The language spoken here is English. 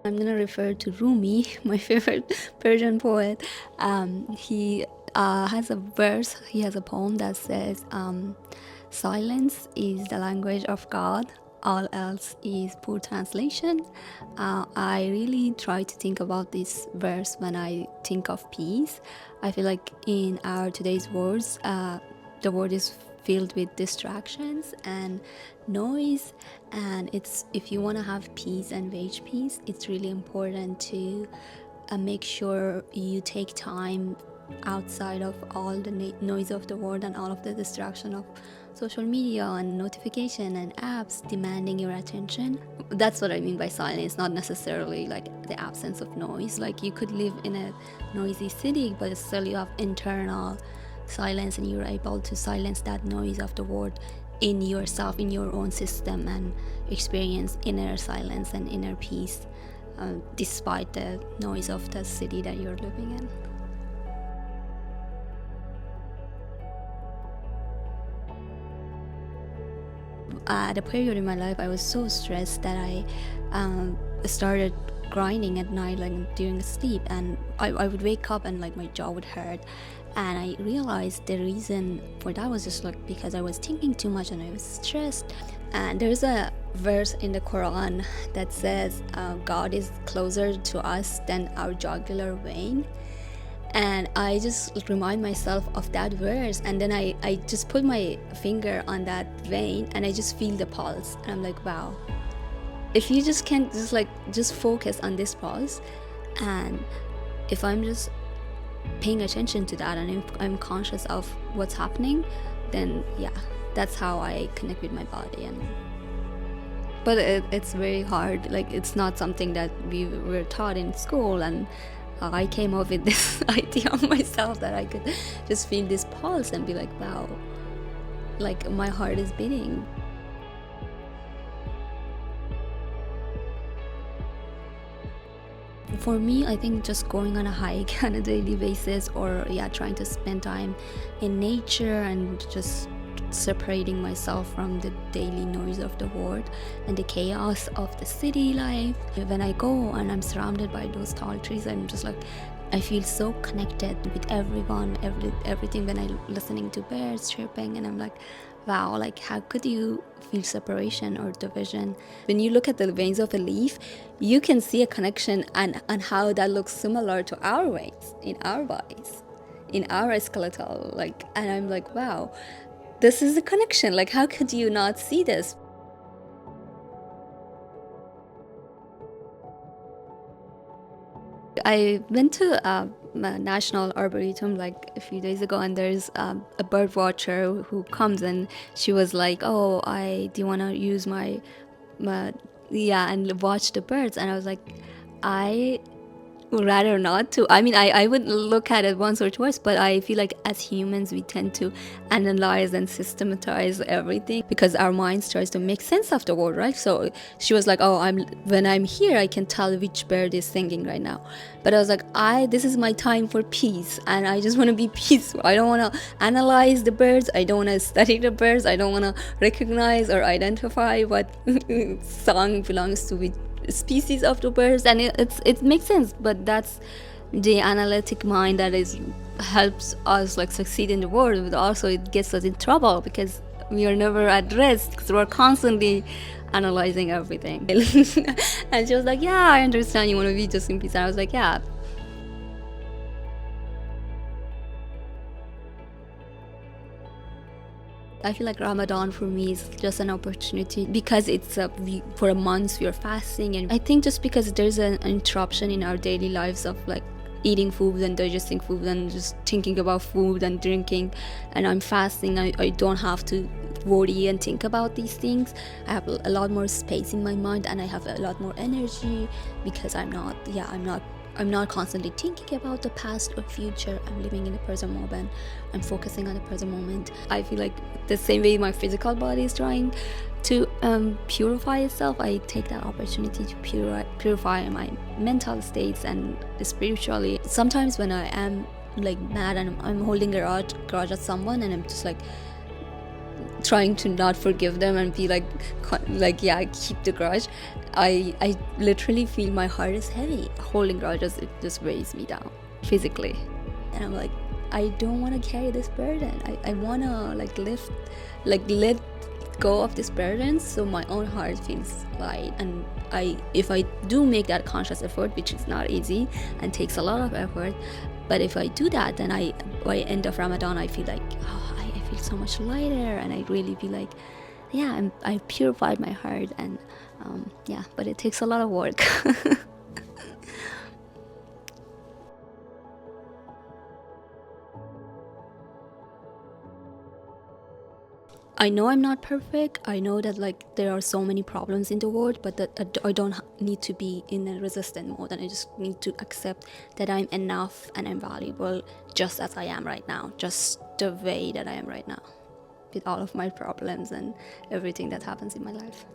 I'm gonna refer to Rumi, my favorite Persian poet. He has a verse, he has a poem that says, silence is the language of God, all else is poor translation. I really try to think about this verse when I think of peace. I feel like in our today's words, the world is filled with distractions and noise, and it's, if you want to have peace and wage peace, it's really important to make sure you take time outside of all the noise of the world and all of the distraction of social media and notification and apps demanding your attention. That's what I mean by silence, not necessarily like the absence of noise. Like you could live in a noisy city, but still you have internal silence, and you're able to silence that noise of the world in yourself, in your own system, and experience inner silence and inner peace, despite the noise of the city that you're living in. At a period in my life, I was so stressed that I started grinding at night, like during sleep, and I would wake up and like my jaw would hurt. And I realized the reason for that was just like because I was thinking too much and I was stressed. And there's a verse in the Quran that says God is closer to us than our jugular vein. And I just remind myself of that verse, and then I just put my finger on that vein and I just feel the pulse, and I'm like, wow, if you just can't just focus on this pulse, and if I'm just paying attention to that and if I'm conscious of what's happening, then yeah, that's how I connect with my body. And but it's very hard, like it's not something that we were taught in school, and I came up with this idea of myself that I could just feel this pulse and be like, wow, like my heart is beating. For me, I think just going on a hike on a daily basis, or trying to spend time in nature and just separating myself from the daily noise of the world and the chaos of the city life. When I go and I'm surrounded by those tall trees, I'm just like, I feel so connected with everyone, everything. When I'm listening to birds chirping, and I'm like, wow, like how could you feel separation or division? When you look at the veins of a leaf, you can see a connection and how that looks similar to our veins in our bodies, in our skeletal, like, and I'm like, wow, this is a connection. Like, how could you not see this? I went to a National Arboretum like a few days ago, and there's a bird watcher who comes, and she was like, "Oh, do you want to use my, yeah, and watch the birds?" And I was like, I rather not to. I mean, I would look at it once or twice, but I feel like as humans we tend to analyze and systematize everything because our minds tries to make sense of the world, right? So she was like, oh, when I'm here I can tell which bird is singing right now. But I was like, this is my time for peace, and I just want to be peaceful. I don't want to analyze the birds, I don't want to study the birds, I don't want to recognize or identify what song belongs to which species of the birds. And it makes sense, but that's the analytic mind that is helps us like succeed in the world, but also it gets us in trouble because we are never at rest because we're constantly analyzing everything. And she was like, yeah, I understand you want to be just in peace. And I was like, yeah. I feel like Ramadan for me is just an opportunity because it's for a month we are fasting, and I think just because there's an interruption in our daily lives of like eating food and digesting food and just thinking about food and drinking, and I'm fasting, I don't have to worry and think about these things. I have a lot more space in my mind, and I have a lot more energy because I'm not constantly thinking about the past or future. I'm living in the present moment. I'm focusing on the present moment. I feel like the same way my physical body is trying to purify itself, I take that opportunity to purify my mental states and spiritually. Sometimes when I am like mad and I'm holding a grudge at someone, and I'm just like trying to not forgive them and be like yeah, keep the grudge, I literally feel my heart is heavy. Holding grudges, it just weighs me down physically. And I'm like, I don't want to carry this burden. I want to let go of this burden so my own heart feels light. And if I do make that conscious effort, which is not easy and takes a lot of effort, but if I do that, then by end of Ramadan, I feel like, oh, I feel so much lighter, and I really feel like, yeah, I purified my heart, and yeah, but it takes a lot of work. I know I'm not perfect. I know that like there are so many problems in the world, but that I don't need to be in a resistant mode, and I just need to accept that I'm enough and I'm valuable just as I am right now, just the way that I am right now, with all of my problems and everything that happens in my life.